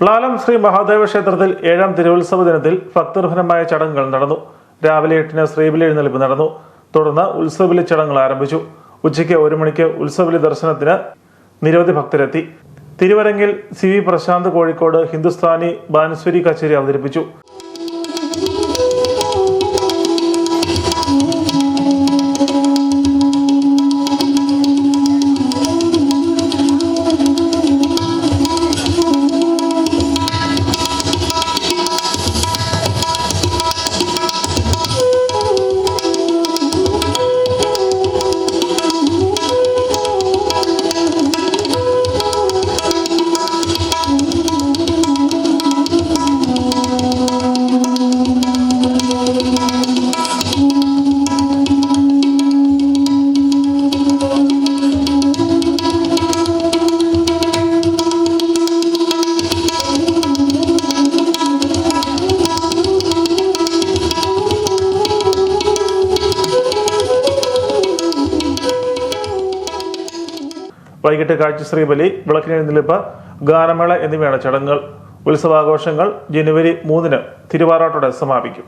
പ്ലാലം ശ്രീ മഹാദേവ ക്ഷേത്രത്തിൽ 7ാം തിരുവുത്സവ ദിനത്തിൽ ഭക്തിനിർഭരമായ ചടങ്ങുകൾ നടന്നു. രാവിലെ 8-ന് ശ്രീബലി എഴുന്നള്ളിപ്പ് നടന്നു. തുടർന്ന് ഉത്സവബലി ചടങ്ങുകൾ ആരംഭിച്ചു. ഉച്ചയ്ക്ക് 1 മണിക്ക് ഉത്സവബലി ദർശനത്തിന് നിരവധി ഭക്തരെത്തി. തിരുവരങ്ങിൽ CV പ്രശാന്ത് കോഴിക്കോട് ഹിന്ദുസ്ഥാനി ബാൻസ്വരി കച്ചേരി അവതരിപ്പിച്ചു. വൈകിട്ട് കാഴ്ചശ്രീബലി, വിളക്കിനെഴുന്നള്ളിപ്പ്, ഗാനമേള എന്നിവയാണ് ചടങ്ങുകൾ. ഉത്സവാഘോഷങ്ങൾ ജനുവരി 3-ന് തിരുവാറാട്ടോടെ സമാപിക്കും.